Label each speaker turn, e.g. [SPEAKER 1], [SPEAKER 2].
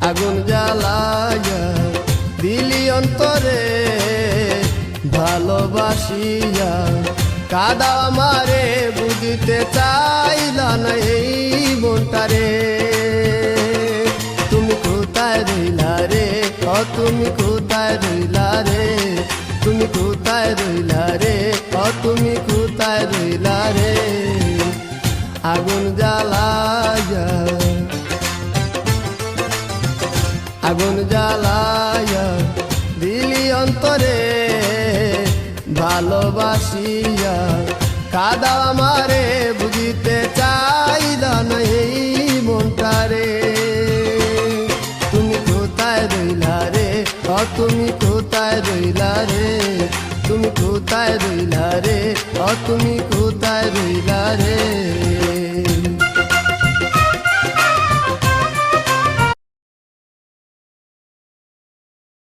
[SPEAKER 1] আগুন জ্বালাইয়া দিলি অন্তরে ভালোবাসিয়া কাদা আমারে বুঝিতে চাইলা না এই মনটারে। তুমি কোথায় রইলা রে, ও তুমি কোথায় রইলা রে, তুমি কোথায় রইলা রে, ও তুমি কোথায় রইলা রে। আগুন জ্বালাইয়া আগুন জ্বালাইয়া দিলি অন্তরে ভালোবাসিয়া কাদা আমারে বুঝিতে চাইলা না এই মনটারে। তুমি কোথায় রইলা রে, ও তুমি কোথায় রইলা রে, তুমি কোথায় রইলা রে, ও তুমি কোথায় রইলা রে।